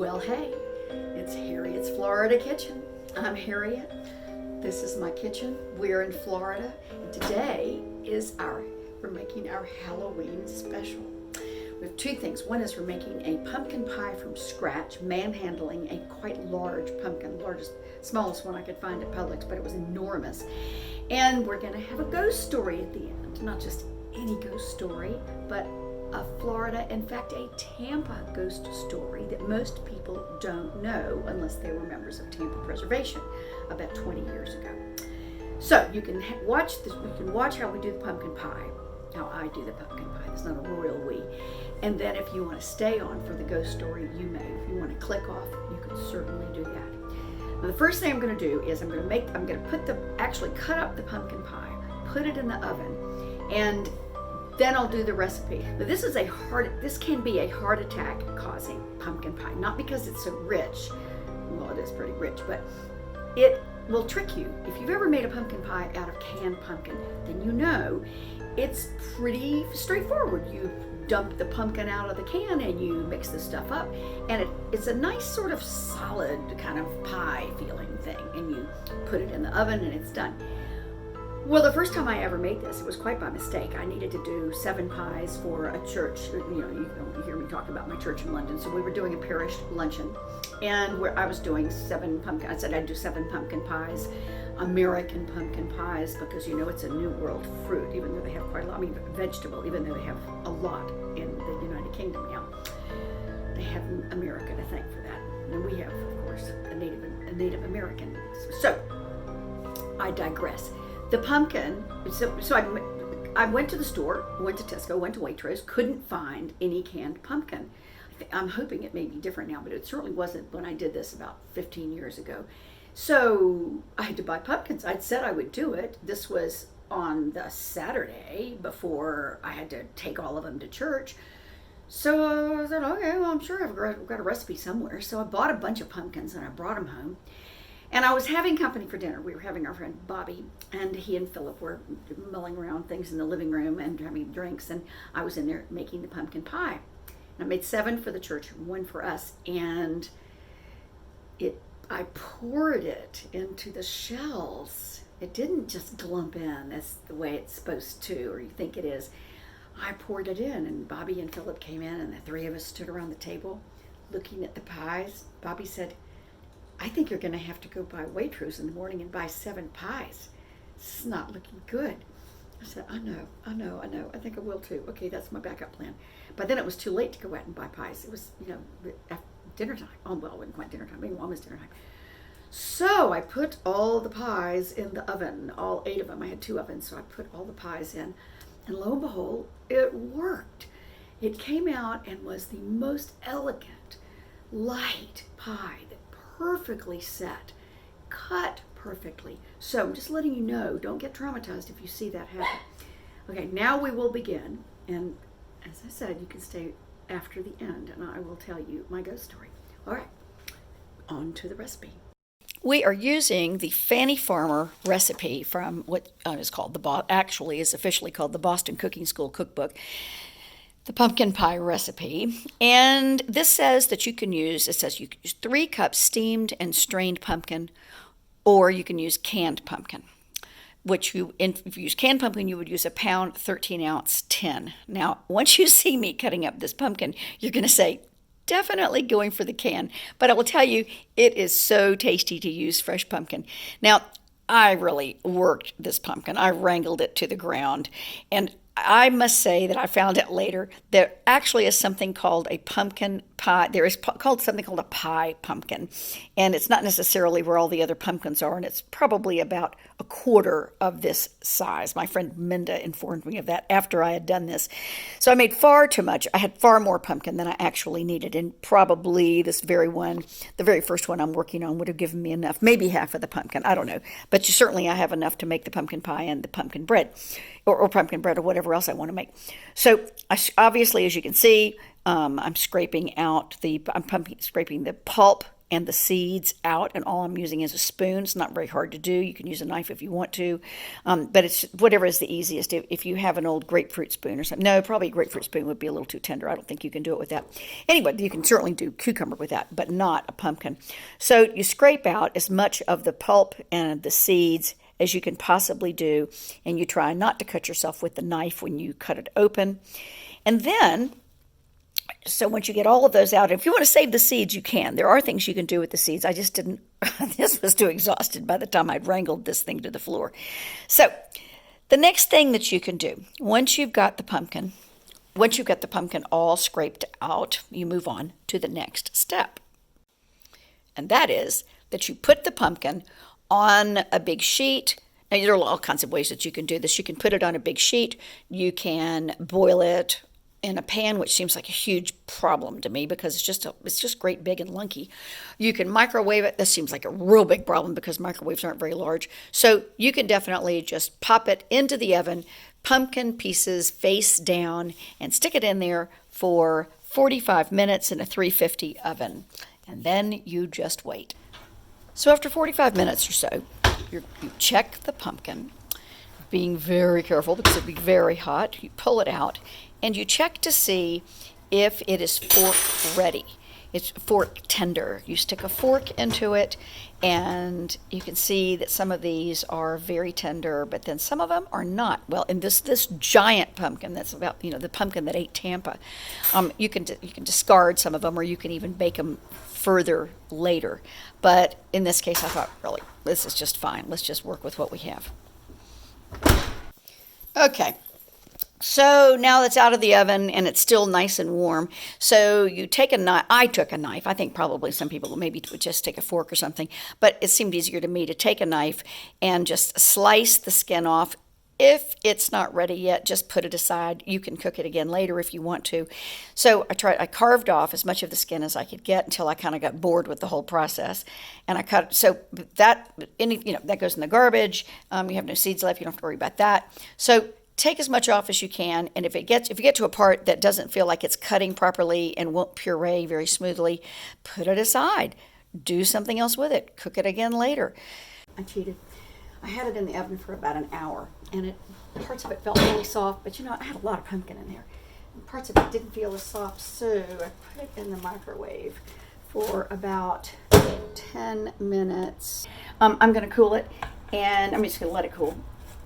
Well, hey, it's Harriet's Florida Kitchen. I'm Harriet. This is my kitchen. We're in Florida, and today is we're making our Halloween special. We have two things. One is we're making a pumpkin pie from scratch, manhandling a quite large pumpkin, smallest one I could find at Publix, but it was enormous. And we're going to have a ghost story at the end. Not just any ghost story, but a Florida, in fact, a Tampa ghost story that most people don't know unless they were members of Tampa Preservation about 20 years ago. So you can watch this. You can watch how we do the pumpkin pie, how I do the pumpkin pie. It's not a royal we. And then if you want to stay on for the ghost story, you may. If you want to click off, you can certainly do that. Now, the first thing I'm going to do is I'm going to actually cut up the pumpkin pie, put it in the oven, and then I'll do the recipe. Now, this can be a heart attack causing pumpkin pie, not because it's so rich. Well, it is pretty rich, but it will trick you. If you've ever made a pumpkin pie out of canned pumpkin, then you know it's pretty straightforward. You dump the pumpkin out of the can and you mix the stuff up, and it's a nice sort of solid kind of pie feeling thing, and you put it in the oven and it's done. Well, the first time I ever made this, it was quite by mistake. I needed to do 7 pies for a church. You hear me talk about my church in London. So we were doing a parish luncheon, and where I was doing 7 pumpkin. I said I'd do 7 pumpkin pies, American pumpkin pies, because it's a New World fruit, even though they have quite a lot. I mean, vegetable, even though they have a lot in the United Kingdom now. They have America to thank for that, and we have, of course, a Native American. So I digress. The pumpkin, so I went to the store, went to Tesco, went to Waitrose, couldn't find any canned pumpkin. I'm hoping it may be different now, but it certainly wasn't when I did this about 15 years ago. So I had to buy pumpkins. I'd said I would do it. This was on the Saturday before I had to take all of them to church. So I said, okay, well, I'm sure I've got a recipe somewhere. So I bought a bunch of pumpkins and I brought them home. And I was having company for dinner. We were having our friend Bobby, and he and Philip were mulling around things in the living room and having drinks, and I was in there making the pumpkin pie. And I made 7 for the church and 1 for us, and I poured it into the shells. It didn't just glump in. That's the way it's supposed to, or you think it is. I poured it in, and Bobby and Philip came in, and the 3 of us stood around the table looking at the pies. Bobby said, I think you're going to have to go by Waitrose in the morning and buy 7 pies. This is not looking good. I said, I know. I think I will too. Okay, that's my backup plan. But then it was too late to go out and buy pies. It was, after dinner time. Oh, well, it wasn't quite dinner time. Maybe almost dinner time. So I put all the pies in the oven, all 8 of them. I had 2 ovens, so I put all the pies in. And lo and behold, it worked. It came out and was the most elegant, light pie that perfectly set, cut perfectly. So I'm just letting you know, don't get traumatized if you see that happen. Okay, now we will begin, and as I said, you can stay after the end and I will tell you my ghost story. All right, on to the recipe. We are using the Fannie Farmer recipe from what is called is officially called the Boston Cooking School Cookbook, the pumpkin pie recipe. And this says that you can use 3 cups steamed and strained pumpkin, or you can use canned pumpkin, if you use canned pumpkin, you would use a pound 13-ounce tin. Now, once you see me cutting up this pumpkin, you're going to say, definitely going for the can. But I will tell you, it is so tasty to use fresh pumpkin. Now, I really worked this pumpkin. I wrangled it to the ground, and I must say that I found out later there actually is something called a pumpkin pie. There is called something called a pie pumpkin, and it's not necessarily where all the other pumpkins are, and it's probably about a quarter of this size. My friend Minda informed me of that after I had done this. So I made far too much. I had far more pumpkin than I actually needed, and probably this very one, the very first one I'm working on, would have given me enough, maybe half of the pumpkin. I don't know, but certainly I have enough to make the pumpkin pie and the pumpkin bread, or pumpkin bread, or whatever else I want to make. So obviously, as you can see, I'm scraping the pulp and the seeds out, and all I'm using is a spoon. It's not very hard to do. You can use a knife if you want to, but it's whatever is the easiest. If you have an old grapefruit spoon or something, no, probably a grapefruit spoon would be a little too tender. I don't think you can do it with that. Anyway, you can certainly do cucumber with that, but not a pumpkin. So you scrape out as much of the pulp and the seeds as you can possibly do, and you try not to cut yourself with the knife when you cut it open. And then, so once you get all of those out, if you want to save the seeds, you can. There are things you can do with the seeds. I just didn't, this was too exhausted by the time I'd wrangled this thing to the floor. So the next thing that you can do, once you've got the pumpkin all scraped out, you move on to the next step. And that is that you put the pumpkin on a big sheet. Now, there are all kinds of ways that you can do this. You can put it on a big sheet. You can boil it in a pan, which seems like a huge problem to me because it's just great big and lunky. You can microwave it. This seems like a real big problem because microwaves aren't very large. So you can definitely just pop it into the oven, pumpkin pieces face down, and stick it in there for 45 minutes in a 350 oven. And then you just wait. So after 45 minutes or so, you check the pumpkin, being very careful because it'll be very hot. You pull it out, and you check to see if it is fork ready. It's fork tender. You stick a fork into it, and you can see that some of these are very tender, but then some of them are not. Well, in this giant pumpkin that's about, the pumpkin that ate Tampa, you can discard some of them, or you can even bake them further later. But in this case, I thought, really, this is just fine. Let's just work with what we have. Okay. So now that's out of the oven and it's still nice and warm. So you take a knife. I took a knife. I think probably some people maybe would just take a fork or something. But it seemed easier to me to take a knife and just slice the skin off. If it's not ready yet, just put it aside. You can cook it again later if you want to. So I carved off as much of the skin as I could get until I kind of got bored with the whole process. And I cut, so that goes in the garbage. You have no seeds left. You don't have to worry about that. So take as much off as you can, and if you get to a part that doesn't feel like it's cutting properly and won't puree very smoothly, put it aside. Do something else with it. Cook it again later. I cheated. I had it in the oven for about an hour, and parts of it felt really soft, but I had a lot of pumpkin in there. And parts of it didn't feel as soft, so I put it in the microwave for about 10 minutes. I'm going to cool it, and I'm just going to let it cool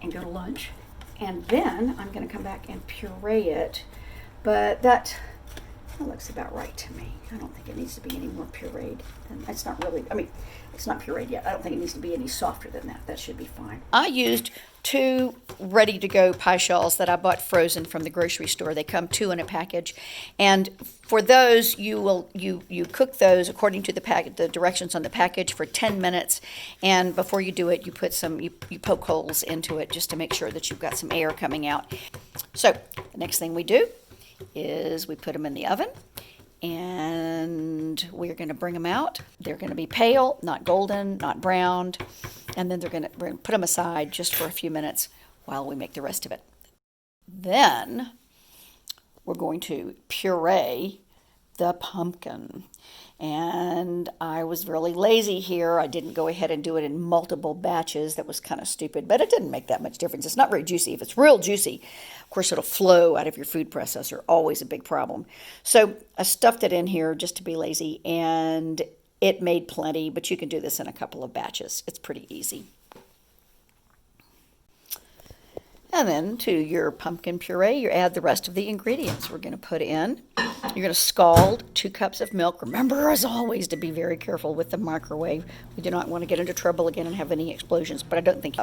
and go to lunch. And then I'm going to come back and puree it, but that looks about right to me. I don't think it needs to be any more pureed. And it's not really, it's not pureed yet. I don't think it needs to be any softer than that. That should be fine. I used 2 ready-to-go pie shells that I bought frozen from the grocery store. They come 2 in a package. And for those, you cook those according to the directions on the package for 10 minutes. And before you do it, you put you poke holes into it just to make sure that you've got some air coming out. So the next thing we do is we put them in the oven, and we're going to bring them out. They're going to be pale, not golden, not browned, and then we're going to put them aside just for a few minutes while we make the rest of it. Then we're going to puree the pumpkin. And I was really lazy here. I didn't go ahead and do it in multiple batches. That was kind of stupid, but it didn't make that much difference. It's not very juicy. If it's real juicy, of course, it'll flow out of your food processor. Always a big problem. So I stuffed it in here just to be lazy, and it made plenty, but you can do this in a couple of batches. It's pretty easy. And then to your pumpkin puree, you add the rest of the ingredients we're going to put in. You're going to scald 2 cups of milk. Remember, as always, to be very careful with the microwave. We do not want to get into trouble again and have any explosions, but I don't think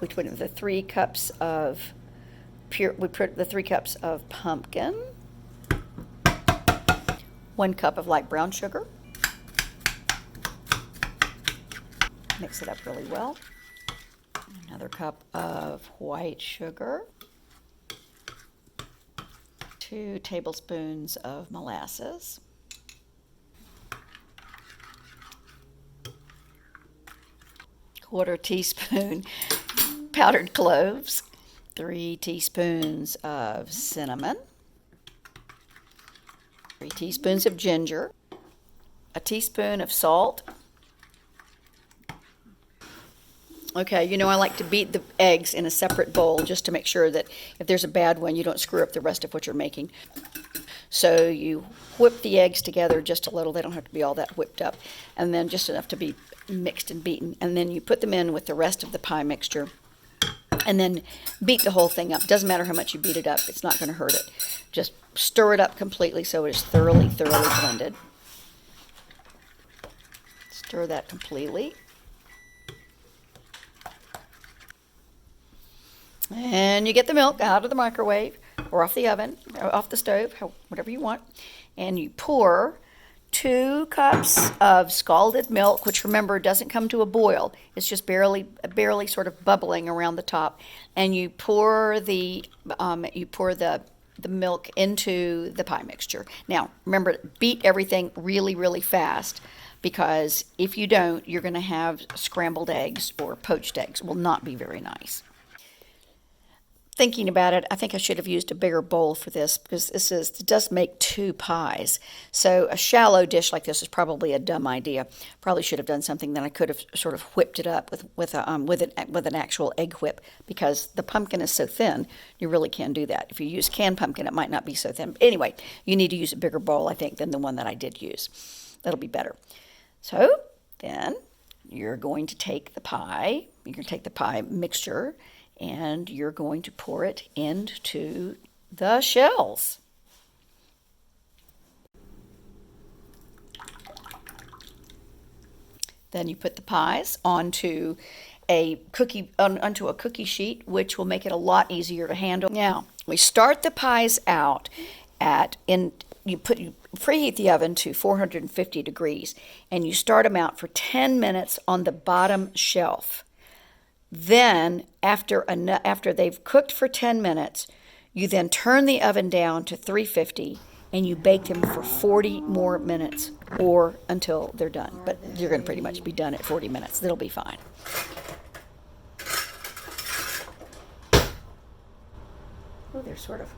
we put in the 3 cups of the 3 cups of pumpkin, 1 cup of light brown sugar. Mix it up really well. Another cup of white sugar, 2 tablespoons of molasses, 1/4 teaspoon powdered cloves, 3 teaspoons of cinnamon, 3 teaspoons of ginger, a teaspoon of salt. Okay, you know I like to beat the eggs in a separate bowl just to make sure that if there's a bad one, you don't screw up the rest of what you're making. So you whip the eggs together just a little. They don't have to be all that whipped up. And then just enough to be mixed and beaten. And then you put them in with the rest of the pie mixture. And then beat the whole thing up. Doesn't matter how much you beat it up. It's not going to hurt it. Just stir it up completely so it is thoroughly blended. Stir that completely. And you get the milk out of the microwave or off the oven, or off the stove, whatever you want. And you pour 2 cups of scalded milk, which remember doesn't come to a boil. It's just barely sort of bubbling around the top. And you pour the milk into the pie mixture. Now, remember, beat everything really, really fast, because if you don't, you're going to have scrambled eggs or poached eggs. It will not be very nice. Thinking about it, I think I should have used a bigger bowl for this, because it does make 2 pies. So a shallow dish like this is probably a dumb idea. Probably should have done something that I could have sort of whipped it up with an actual egg whip, because the pumpkin is so thin, you really can't do that. If you use canned pumpkin, it might not be so thin. But anyway, you need to use a bigger bowl, I think, than the one that I did use. That'll be better. So then you're going to take the pie. You're going to take the pie mixture, and you're going to pour it into the shells. Then you put the pies onto a cookie sheet, which will make it a lot easier to handle. Now, we start the pies out you preheat the oven to 450 degrees, and you start them out for 10 minutes on the bottom shelf. Then, after they've cooked for 10 minutes, you then turn the oven down to 350, and you bake them for 40 more minutes, or until they're done. But you're going to pretty much be done at 40 minutes. It'll be fine. Oh, they're sort of,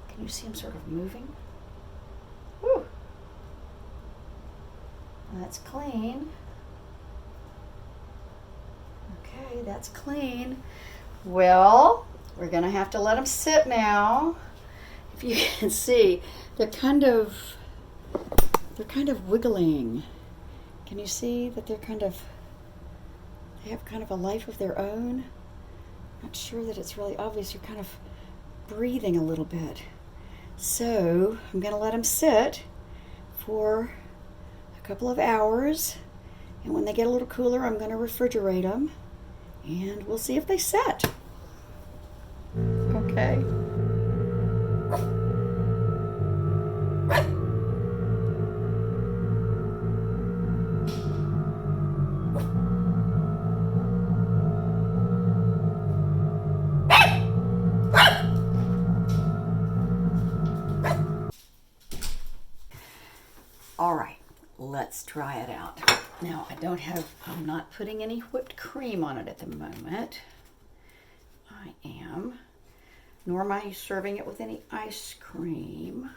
can you see them sort of moving? Whew. That's clean. Okay, that's clean. Well, we're going to have to let them sit now. If you can see, they're kind of wiggling. Can you see that they have kind of a life of their own? Not sure that it's really obvious. You're kind of breathing a little bit. So I'm going to let them sit for a couple of hours, and when they get a little cooler, I'm going to refrigerate them, and we'll see if they set. Okay. All right, let's try it out. Now, I'm not putting any whipped cream on it at the moment. Nor am I serving it with any ice cream.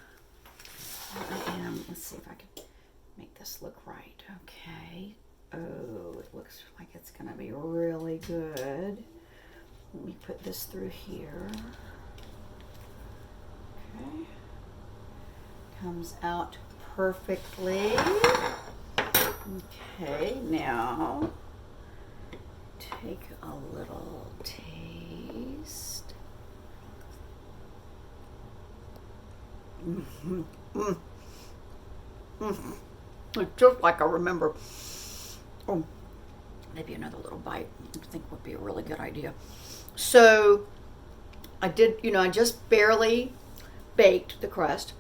Let's see if I can make this look right. Okay. Oh, it looks like it's gonna be really good. Let me put this through here. Okay. Comes out perfectly. Okay, now take a little taste. It's just like I remember. Oh, maybe another little bite I think would be a really good idea. So I just barely baked the crust.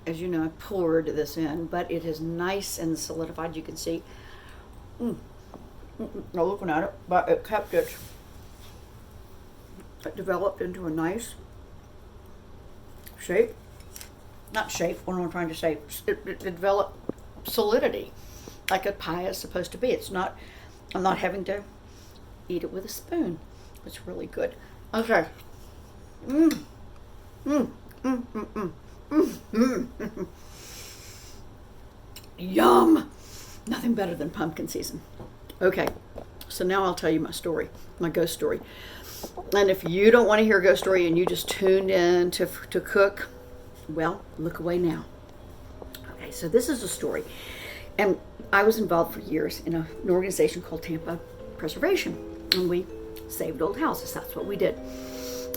As you know, I poured this in, but it is nice and solidified. You can see. Not looking at it, but it developed into a nice shape. Not shape, what am I trying to say? It developed solidity, like a pie is supposed to be. I'm not having to eat it with a spoon. It's really good. Okay. Yum. better than pumpkin season. Okay, so now I'll tell you my story, my ghost story. And if you don't want to hear a ghost story and you just tuned in to cook, well, look away now. Okay, so this is a story. And I was involved for years in an organization called Tampa Preservation. And we saved old houses. That's what we did.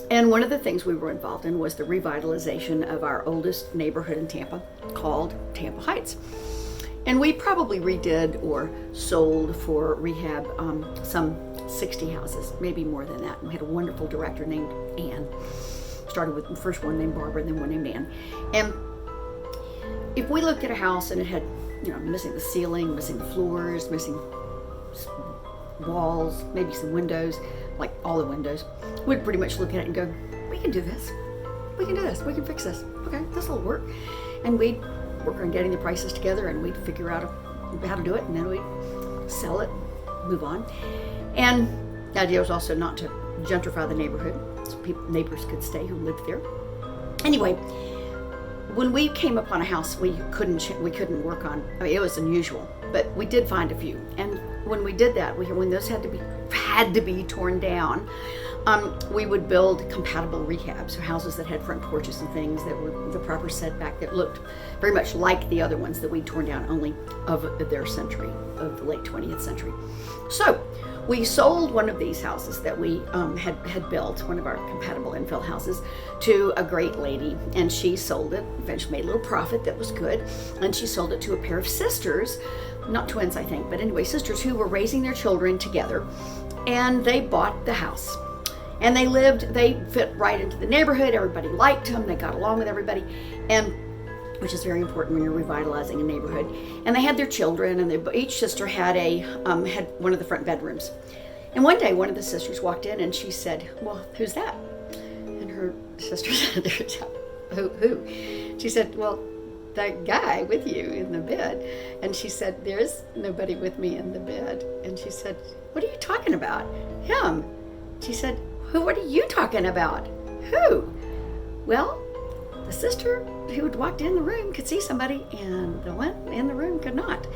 And one of the things we were involved in was the revitalization of our oldest neighborhood in Tampa called Tampa Heights. And we probably redid or sold for rehab some 60 houses, maybe more than that. We had a wonderful director named Ann. Started with the first one named Barbara, and then one named Ann. And if we looked at a house and it had, missing the ceiling, missing the floors, missing walls, maybe some windows, like all the windows, we'd pretty much look at it and go, we can do this. We can do this. We can fix this. Okay, this will work. And we'd work on getting the prices together, and we'd figure out how to do it, and then we'd sell it, move on. And the idea was also not to gentrify the neighborhood, so neighbors could stay who lived there. Anyway, when we came upon a house we couldn't work on, it was unusual, but we did find a few. And when we did that, when those had to be torn down, we would build compatible rehabs, so houses that had front porches and things that were the proper setback, that looked very much like the other ones that we'd torn down, only of their century, of the late 20th century. So we sold one of these houses that we had built, one of our compatible infill houses, to a great lady, and she sold it, eventually made a little profit that was good, and she sold it to a pair of sisters, not twins I think, but anyway, sisters who were raising their children together, and they bought the house. And they fit right into the neighborhood. Everybody liked them. They got along with everybody, and which is very important when you're revitalizing a neighborhood. And they had their children, and each sister had had one of the front bedrooms. And one day, one of the sisters walked in, and she said, "Well, who's that?" And her sister said, "Who?" She said, "Well, that guy with you in the bed." And she said, "There's nobody with me in the bed." And she said, "What are you talking about?" "Him." She said, "What are you talking about?" "Who?" "Well, the sister who had walked in the room could see somebody, and the one in the room could not.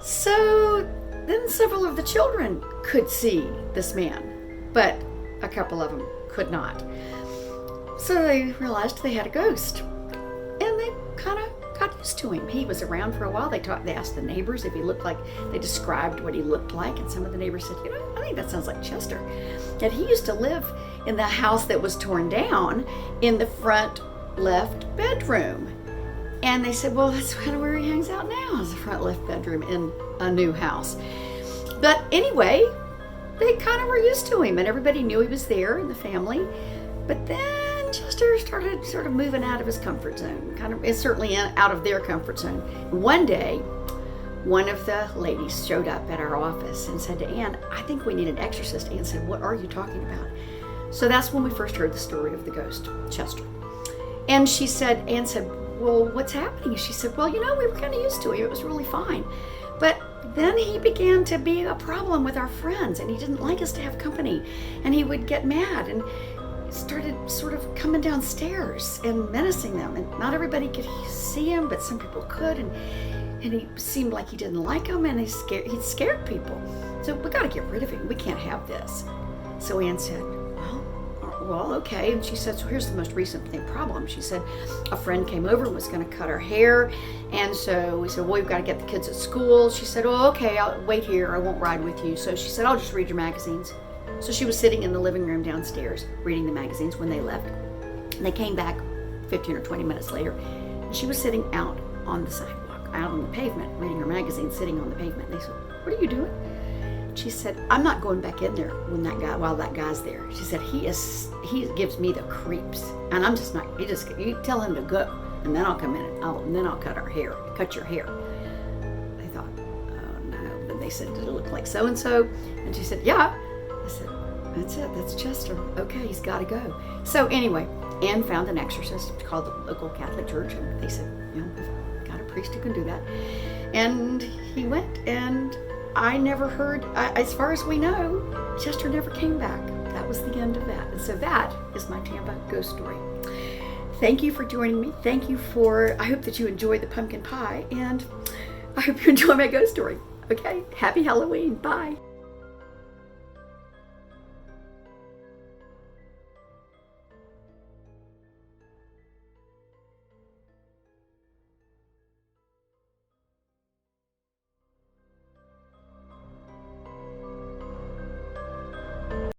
So then several of the children could see this man, but a couple of them could not. So they realized they had a ghost, and they kind of got used to him. He was around for a while. They asked the neighbors if he looked like, they described what he looked like, and some of the neighbors said, I think that sounds like Chester. And he used to live in the house that was torn down in the front left bedroom. And they said, well, that's kind of where he hangs out now, is the front left bedroom in a new house. But anyway, they kind of were used to him, and everybody knew he was there in the family. But then Chester started sort of moving out of his comfort zone, certainly out of their comfort zone. One day, one of the ladies showed up at our office and said to Ann, I think we need an exorcist. Ann said, what are you talking about? So that's when we first heard the story of the ghost, Chester. And Ann said, well, what's happening? She said, well, we were kind of used to him. It was really fine. But then he began to be a problem with our friends, and he didn't like us to have company. And he would get mad and started sort of coming downstairs and menacing them. And not everybody could see him, but some people could. And he seemed like he didn't like them, and he scared people. So we got to get rid of him. We can't have this. So Ann said, well, okay. And she said, so here's the most recent problem. She said, a friend came over and was going to cut her hair. And so we said, well, we've got to get the kids at school. She said, oh, okay, I'll wait here. I won't ride with you. So she said, I'll just read your magazines. So she was sitting in the living room downstairs reading the magazines when they left. And they came back 15 or 20 minutes later. And she was sitting out on the sidewalk, out on the pavement, reading her magazine, sitting on the pavement. And they said, what are you doing? She said, I'm not going back in there while that guy's there. She said, he gives me the creeps. And I'm just not, you tell him to go, and then I'll come in and then I'll cut your hair. I thought, oh no. Then they said, did it look like so-and-so? And she said, yeah. I said, that's it, that's Chester. Okay, he's gotta go. So anyway, Ann found an exorcist, called the local Catholic church, and they said, we've got a priest who can do that. And he went, and I never heard, as far as we know, Chester never came back. That was the end of that. And so that is my Tampa ghost story. Thank you for joining me. I hope that you enjoyed the pumpkin pie, and I hope you enjoy my ghost story. Okay, happy Halloween. Bye.